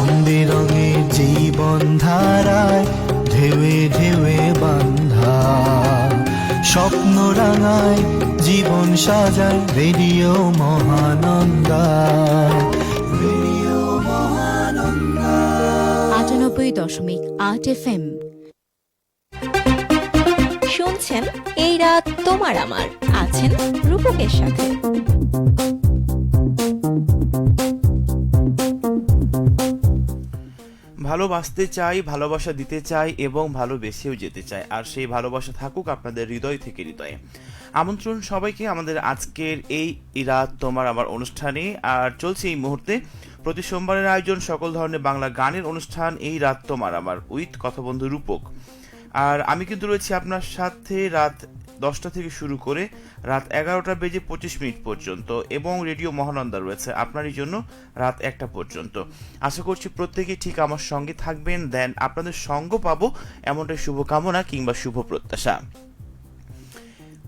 রং বেরঙে জীবন ধারায় ঢেউে ঢেউে বান্ধা, স্বপ্ন রাঙায় জীবন সাজায় radio Mahananda. Radio Mahananda ৯৮.৮ FM। শুনছেন এই রাত তোমার আমার, আছেন রূপকের সাথে। ভালোবাসতে চাই, ভালোবাসা দিতে চাই এবং ভালোবেসেও যেতে চাই, আর সেই ভালোবাসা থাকুক আপনাদের হৃদয় থেকে হৃদয়ে। আমন্ত্রণ সবাইকে আমাদের আজকের এই রাত তোমার আমার অনুষ্ঠানে। আর চলছে এই মুহূর্তে প্রতি সোমবারের আয়োজন সকল ধরনের বাংলা গানের অনুষ্ঠান এই রাত তোমার আমার উইথ কথা বন্ধু রূপক। আর আমি কিন্তু রয়েছি আপনার সাথে রাত 10টা থেকে শুরু করে রাত 11:25 পর্যন্ত, এবং রেডিও মহানন্দা রয়েছে আপনারই জন্য রাত 1টা পর্যন্ত। আশা করছি প্রত্যেকেই ঠিক আমার সঙ্গে থাকবেন, দেন আপনাদের সঙ্গ পাবো এমনটাই শুভকামনা কিংবা শুভ প্রত্যাশা।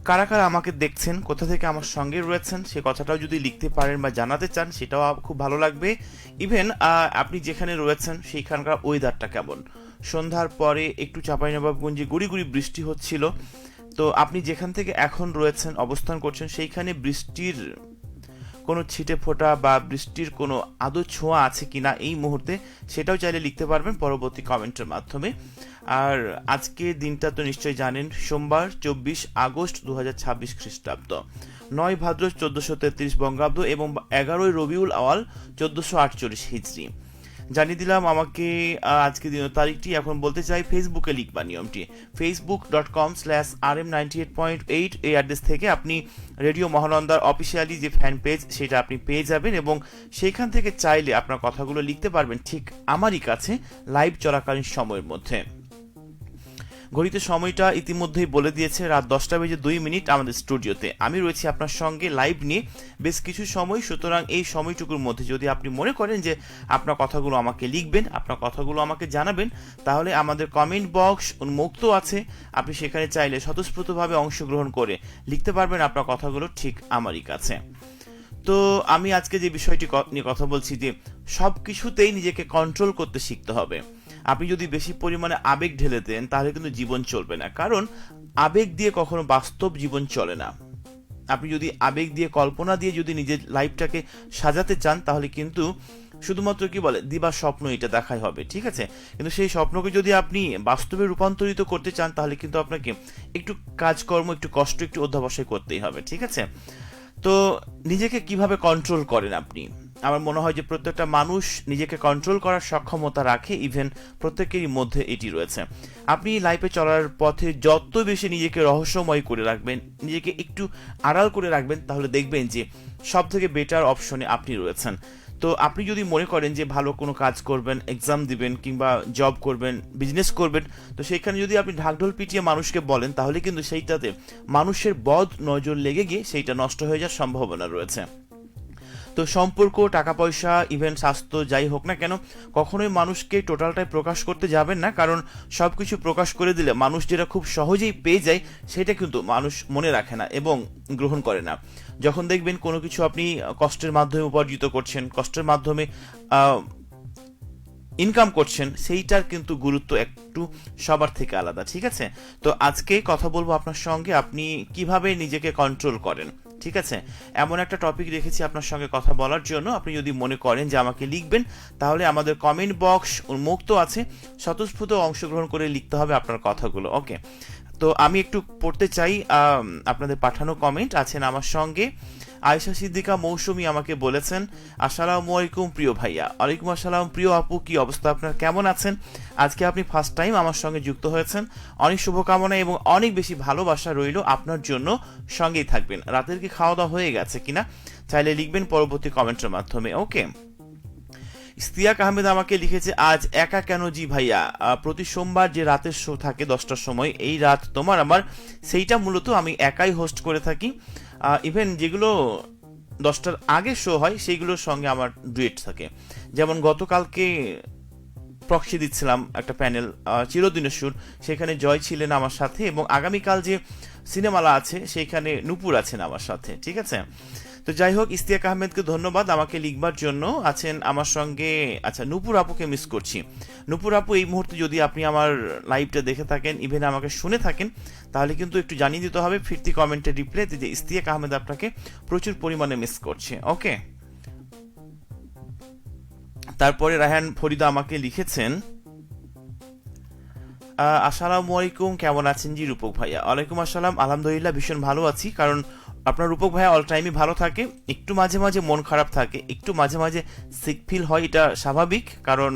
কারা কারা আমাকে দেখছেন, কোথা থেকে আমার সঙ্গে রয়েছেন, সে কথাটাও যদি লিখতে পারেন বা জানাতে চান সেটাও খুব ভালো লাগবে। ইভেন আপনি যেখানে রয়েছেন সেইখানকার ওয়েদারটা কেমন। সন্ধ্যার পরে একটু চাঁপাইনবাবগঞ্জে গুড়ি গুড়ি বৃষ্টি হচ্ছিল, তো আপনি যেখান থেকে এখন রয়েছেন অবস্থান করছেন সেইখানে বৃষ্টির কোনো ছিটে ফোঁটা বা বৃষ্টির কোনো আদৌ ছোঁয়া আছে কিনা এই মুহূর্তে, সেটাও চাইলে লিখতে পারবেন পরবর্তী কমেন্টের মাধ্যমে। আর আজকে দিনটা তো নিশ্চয়ই জানেন, সোমবার 24 আগস্ট 2026 খ্রিস্টাব্দ, 9 ভাদ্র 1433 বঙ্গাব্দ এবং 11 রবিউল আওয়াল 1448 হিজরি। জানিয়ে দিলাম আমাকে আজকে দিন তারিখটি। এখন বলতে চাই ফেসবুকে লিখবা নিয়মটি, facebook.com/rm98.8 এই অ্যাড্রেস থেকে আপনি রেডিও মহানন্দার অফিসিয়ালি যে ফ্যান পেজ সেটা আপনি পেয়ে যাবেন, এবং সেইখান থেকে চাইলে আপনার কথাগুলো লিখতে পারবেন ঠিক আমারই কাছে লাইভ চলাকালীন সময়ের মধ্যে। ঘড়িতে সময়টা ইতিমধ্যেই বলে দিয়েছে রাত 10:02 আমাদের স্টুডিওতে। আমি রয়েছি আপনার সঙ্গে লাইভ নিয়ে বেশ কিছু সময়, সুতরাং এই সময়টুকুর মধ্যে যদি আপনি মনে করেন যে আপনার কথাগুলো আমাকে লিখবেন, আপনার কথাগুলো আমাকে জানাবেন, তাহলে আমাদের কমেন্ট বক্স উন্মুক্ত আছে, আপনি সেখানে চাইলে স্বতঃস্ফূর্তভাবে অংশগ্রহণ করে লিখতে পারবেন আপনার কথাগুলো ঠিক আমারই কাছে। তো আমি আজকে যে বিষয়টি নিয়ে কথা বলছি যে সব কিছুতেই নিজেকে কন্ট্রোল করতে শিখতে হবে। আপনি যদি বেশি পরিমাণে আবেগ ঢেলে দেন তাহলে কিন্তু জীবন চলবে না, কারণ আবেগ দিয়ে কখনো বাস্তব জীবন চলে না। আপনি যদি আবেগ দিয়ে কল্পনা দিয়ে যদি নিজের লাইফটাকে সাজাতে চান তাহলে কিন্তু শুধুমাত্র কি বলে দিবা স্বপ্ন এটা দেখাই হবে, ঠিক আছে। কিন্তু সেই স্বপ্নকে যদি আপনি বাস্তবে রূপান্তরিত করতে চান তাহলে কিন্তু আপনাকে একটু কাজকর্ম, একটু কষ্ট, একটু অধ্যবসায় করতেই হবে, ঠিক আছে। তো নিজেকে কিভাবে কন্ট্রোল করেন আপনি? আমার মনে হয় যে প্রত্যেকটা মানুষ নিজেকে কন্ট্রোল করার সক্ষমতা রাখে, ইভেন প্রত্যেকেরই মধ্যে এটি রয়েছে। আপনি লাইফে চলার পথে যত বেশি নিজেকে রহস্যময় করে রাখবেন, নিজেকে একটু আড়াল করে রাখবেন, তাহলে দেখবেন যে সব থেকে বেটার অপশনে আপনি রয়েছেন। তো আপনি যদি মনে করেন যে ভালো কোনো কাজ করবেন, এক্সাম দিবেন কিংবা জব করবেন, বিজনেস করবেন, তো সেইখানে যদি আপনি ঢাকঢোল পিটিয়ে মানুষকে বলেন তাহলে কিন্তু সেইটাতে মানুষের বদ নজর লেগে গিয়ে সেইটা নষ্ট হয়ে যাওয়ার সম্ভাবনা রয়েছে। তো সম্পর্ক, টাকা পয়সা, ইভেন স্বাস্থ্য যাই হোক না কেন, কখনোই মানুষকে টোটালটাই প্রকাশ করতে যাবেন না, কারণ সব কিছু প্রকাশ করে দিলে মানুষ যেটা খুব সহজেই পেয়ে যায় সেটা কিন্তু মানুষ মনে রাখে না এবং গ্রহণ করে না। যখন দেখবেন কোনো কিছু আপনি কষ্টের মাধ্যমে উপার্জিত করছেন, কষ্টের মাধ্যমে ইনকাম করছেন, সেইটার কিন্তু গুরুত্ব একটু সবার থেকে আলাদা, ঠিক আছে। তো আজকে কথা বলবো আপনার সঙ্গে আপনি কিভাবে নিজেকে কন্ট্রোল করেন, ঠিক আছে। এমন একটা টপিক রেখেছি আপনার সঙ্গে কথা বলার জন্য। আপনি যদি মনে করেন যে আমাকে লিখবেন তাহলে আমাদের কমেন্ট বক্স উন্মুক্ত আছে, স্বতঃস্ফূর্ত অংশগ্রহণ করে লিখতে হবে আপনার কথাগুলো, ওকে। তো আমি একটু পড়তে চাই আপনাদের পাঠানো কমেন্ট। আছেন আমার সঙ্গে আয়েশা সিদ্দিকা মৌসুমী, আমাকে বলেছেন আসসালামু আলাইকুম প্রিয় ভাইয়া। ওয়ালাইকুম আসসালাম প্রিয় আপু, কি অবস্থা আপনার, কেমন আছেন? আজকে আপনি ফার্স্ট টাইম আমার সঙ্গে যুক্ত হয়েছেন, অনেক শুভকামনা এবং অনেক বেশি ভালোবাসা রইল আপনার জন্য, সঙ্গেই থাকবেন। রাতের কি খাওয়া দাওয়া হয়ে গেছে কিনা চাইলে লিখবেন পরবর্তী কমেন্টের মাধ্যমে, ওকে। ইস্তিয়াক আহমেদ আমাকে লিখেছে আজ একা কেন জি ভাইয়া, প্রতি সোমবার যে রাতের শো থাকে 10টার সময়, এই রাত তোমার আমার, সেইটা মূলত আমি একাই হোস্ট করে থাকি। ইভেন যেগুলো 10টার আগে শো হয় সেইগুলোর সঙ্গে আমার ডুয়েট থাকে। যেমন গতকালকে প্রক্সি দিচ্ছিলাম একটা প্যানেল, চিরদিনের সুর, সেখানে জয় ছিলেন আমার সাথে, এবং আগামীকাল যে সিনেমালা আছে সেইখানে নূপুর আছেন আমার সাথে, ঠিক আছে। তো যাই হোক, ইস্তিয়াক আহমেদকে ধন্যবাদ আমাকে লিখবার জন্য। আছেন আমার সঙ্গে, আচ্ছা, নূপুর আপুকে মিস করছি। নূপুর আপু, এই মুহূর্তে যদি আপনি আমার লাইভটা দেখে থাকেন, ইভেন আমাকে শুনে থাকেন, তাহলে কিন্তু একটু জানিয়ে দিতে হবে ফিরতি কমেন্টে রিপ্লাই যে ইস্তিয়াক আহমেদ আপনাকে প্রচুর পরিমাণে মিস করছে। ওকে, তারপরে রায়হান ফরিদা আমাকে লিখেছেন, আসসালামু আলাইকুম, কেমন আছেন জি রূপক ভাইয়া? ওয়ালাইকুম আসসালাম, আলহামদুলিল্লাহ ভীষণ ভালো আছি। কারণ আপনার রূপক ভাইয়া অল টাইমই ভালো থাকে, একটু মাঝে মাঝে মন খারাপ থাকে, একটু মাঝে মাঝে সিক ফিল হয়, এটা স্বাভাবিক। কারণ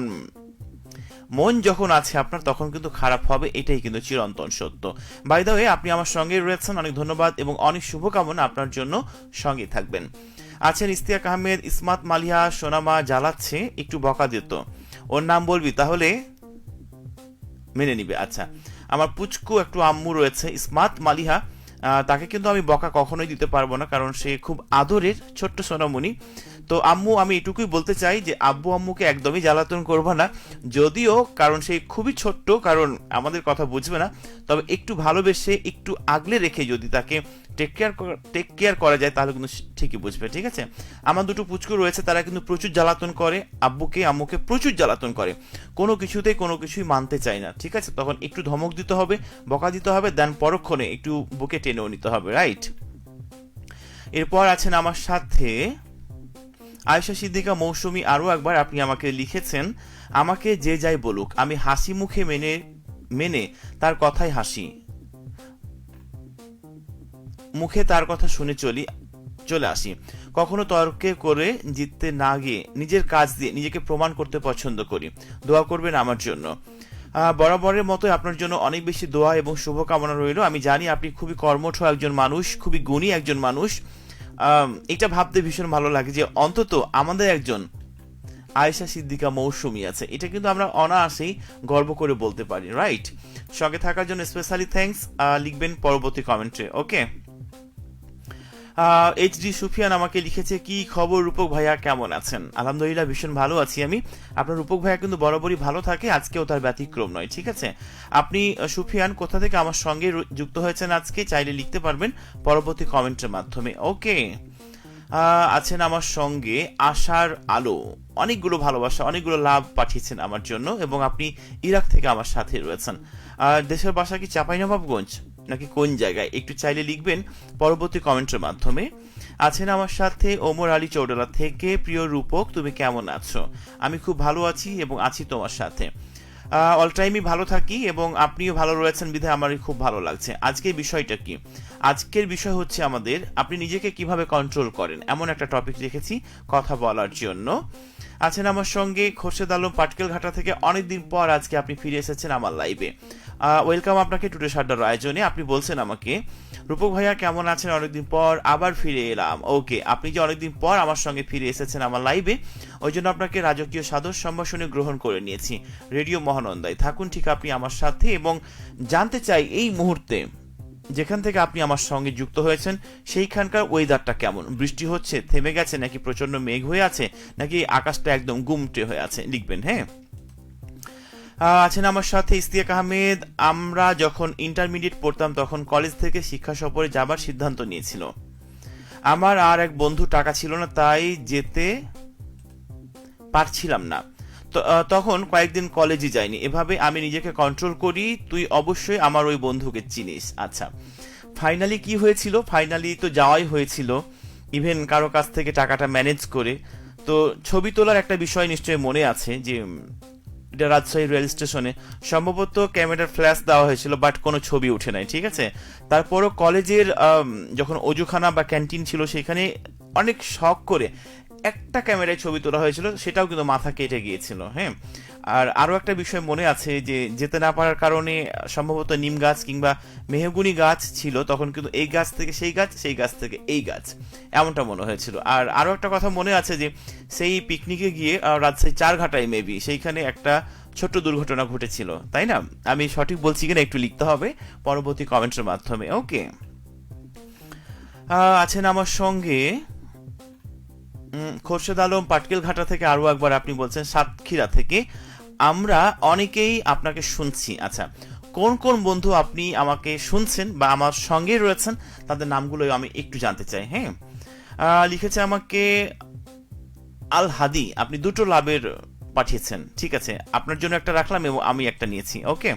মন যখন আছে আপনার, তখন কিন্তু খারাপ হবে, এটাই কিন্তু চিরন্তন সত্য। বাই দ্য ওয়ে, আপনি আমার সঙ্গে রয়েছেন, অনেক ধন্যবাদ এবং অনেক শুভকামনা আপনার জন্য, সঙ্গে থাকবেন। আছেন ইস্তিয়াক আহমেদ, ইসমাত মালিহা, সোনামা জ্বালাচ্ছে, একটু বকা দিত, ওর নাম বলবি তাহলে মেনে নিবে। আচ্ছা, আমার পুচকু একটু আম্মু রয়েছে ইসমাত মালিহা, তাকে কিন্তু আমি বকা কখনোই দিতে পারবো না, কারণ সে খুব আদরের ছোট্ট সোনামণি। তো আম্মু, আমি এটুকুই বলতে চাই যে আব্বু আম্মুকে একদমই জ্বালাতন করবো না, যদিও কারণ সে খুবই ছোট্ট, কারণ আমাদের কথা বুঝবে না। তবে একটু ভালোবেসে, একটু আগলে রেখে যদি তাকে টেক কেয়ার করা যায়, তাহলে কিন্তু ঠিকই বুঝবে। ঠিক আছে, আমার দুটো পুচকু রয়েছে, তারা কিন্তু প্রচুর জ্বালাতন করে, আব্বুকে আম্মুকে প্রচুর জ্বালাতন করে, কোনো কিছুই মানতে চায় না। ঠিক আছে, তখন একটু ধমক দিতে হবে, বকা দিতে হবে, দেন পরক্ষণে একটু বুকে টেনেও নিতে হবে, রাইট? এরপর আছেন আমার সাথে আয়েশা সিদ্দিকা মৌসুমী, আরও একবার আপনি আমাকে লিখেছেন, আমাকে যে যাই বলুক, আমি হাসি মুখে মেনে তার কথাই হাসি মুখে তার কথা শুনে চলে আসি। কখনো তর্কে করে জিততে না গিয়ে নিজের কাজ দিয়ে নিজেকে প্রমাণ করতে পছন্দ করি। দোয়া করবেন আমার জন্য। বরাবরের মতো আপনার জন্য অনেক বেশি দোয়া এবং শুভকামনা রইল। আমি জানি আপনি খুবই কর্মঠ একজন মানুষ, খুবই গুণী একজন মানুষ। এটা ভাবতে ভীষণ ভালো লাগে যে অন্তত আমাদের একজন আয়েশা সিদ্দিকা মৌসুমী আছে, এটা কিন্তু আমরা অনায়াসেই গর্ব করে বলতে পারি, রাইট? সঙ্গে থাকার জন্য স্পেশালি থ্যাঙ্কস, লিখবেন পরবর্তী কমেন্টে। ওকে, এইচডি সুফিয়ান আমাকে লিখেছে, কি খবর রূপক ভাইয়া, কেমন আছেন? আলহামদুলিল্লাহ ভীষণ ভালো আছি আমি। আপনার রূপক ভাইয়া কিন্তু বরাবরই ভালো থাকে, আজকেও তার ব্যতিক্রম নয়। ঠিক আছে, আপনি সুফিয়ান কোথা থেকে আমার সঙ্গে যুক্ত হয়েছেন আজকে, চাইলে লিখতে পারবেন পরবর্তী কমেন্টের মাধ্যমে। ওকে, আছেন আমার সঙ্গে আশার আলো, অনেকগুলো ভালোবাসা, অনেকগুলো লাভ পাঠিয়েছেন আমার জন্য, এবং আপনি ইরাক থেকে আমার সাথে রয়েছেন। দেশের বাসা কি চাঁপাইনবাবগঞ্জ নাকি কোন জায়গায়, একটু চাইলে লিখবেন পরবর্তী কমেন্টের মাধ্যমে। আছেন আমার সাথে ওমর আলী চৌডালা থেকে, প্রিয় রূপক তুমি কেমন আছো? আমি খুব ভালো আছি এবং আছি তোমার সাথে, অল টাইমই ভালো থাকি এবং আপনিও ভালো রয়েছেন বিধায় আমারই খুব ভালো লাগছে। আজকের বিষয়টা কি? আজকের বিষয় হচ্ছে আমাদের আপনি নিজেকে কিভাবে কন্ট্রোল করেন, এমন একটা টপিক রেখেছি কথা বলার জন্য। আছেন আমার সঙ্গে খোরশেদ আলম পাটকেল ঘাটা থেকে, অনেকদিন পর আজকে আপনি ফিরে এসেছেন আমার লাইভে। ওয়েলকাম আপনাকে টুডে সাড্ডার আয়োজনে। আপনি বলছেন আমাকে, রূপক ভাইয়া কেমন আছেন, অনেকদিন পর আবার ফিরে এলাম। ওকে, আপনি যে অনেকদিন পর আমার সঙ্গে ফিরে এসেছেন আমার লাইভে, ওই জন্য আপনাকে রাজকীয় সাদর সম্ভাষণে গ্রহণ করে নিয়েছি রেডিও মহানন্দায়। থাকুন ঠিক আপনি আমার সাথে, এবং জানতে চাই এই মুহূর্তে যেখান থেকে আপনি আমার সঙ্গে যুক্ত হয়েছেন সেইখানকার ওয়েদারটা কেমন, বৃষ্টি হচ্ছে, থেমে গেছে, নাকি প্রচন্ড মেঘ হয়ে আছে, নাকি আকাশটা একদম গুমটে হয়ে আছে, লিখবেন। হ্যাঁ, আছেন আমার সাথে ইস্তিয়াক আহমেদ, আমরা যখন ইন্টারমিডিয়েট পড়তাম তখন কলেজ থেকে শিক্ষা সফরে যাবার সিদ্ধান্ত নিয়েছিল। আমার আর এক বন্ধু টাকা ছিল না, তাই যেতে পারছিলাম না, তখন কয়েকদিন কলেজে যাইনি। এভাবে আমি নিজেকে কন্ট্রোল করি, তুই অবশ্যই আমার ওই বন্ধুকে চিনিস। আচ্ছা, ফাইনালি কি হয়েছিল? ফাইনালি তো যাওয়াই হয়েছিল, ইভেন কারো কাছ থেকে টাকাটা ম্যানেজ করে। তো ছবি তোলার একটা বিষয় নিশ্চয়ই মনে আছে, যে এটা রাজশাহী রেল স্টেশনে সম্ভবত ক্যামেরার ফ্ল্যাশ দেওয়া হয়েছিল, বাট কোনো ছবি উঠে নাই। ঠিক আছে, তারপরও কলেজের যখন অজুখানা বা ক্যান্টিন ছিল, সেখানে অনেক শখ করে একটা ক্যামেরায় ছবি তোলা হয়েছিল, সেটাও কিন্তু মাথা কেটে গিয়েছিল। হ্যাঁ, আর আরও একটা বিষয় মনে আছে, যে যেতে না পারার কারণে সম্ভবত নিম গাছ কিংবা মেহগুনি গাছ ছিল, তখন কিন্তু এই গাছ থেকে সেই গাছ, সেই গাছ থেকে এই গাছ, এমনটা মনে হয়েছিল। আর আরও একটা কথা মনে আছে, যে সেই পিকনিকে গিয়ে রাজশাহী চারঘাটায় মেবি সেইখানে একটা ছোট্ট দুর্ঘটনা ঘটেছিল, তাই না? আমি সঠিক বলছি কিনা একটু লিখতে হবে পরবর্তী কমেন্টের মাধ্যমে। ওকে, আছেন আমার সঙ্গে খোরশেদ আলম পাটকেল ঘাটা থেকে, আরো একবার আপনি বলছেন সাতক্ষীরা থেকে, আমরা অনেকেই আপনাকে শুনছি। আচ্ছা, কোন কোন বন্ধু আপনি আমাকে শুনছেন বা আমার সঙ্গে রয়েছেন, তাদের নামগুলো আমি একটু জানতে চাই। হ্যাঁ, লিখেছে আমাকে আল হাদি, আপনি দুটো লাভের পাঠিয়েছেন, ঠিক আছে, আপনার জন্য একটা রাখলাম এবং আমি একটা নিয়েছি। ওকে,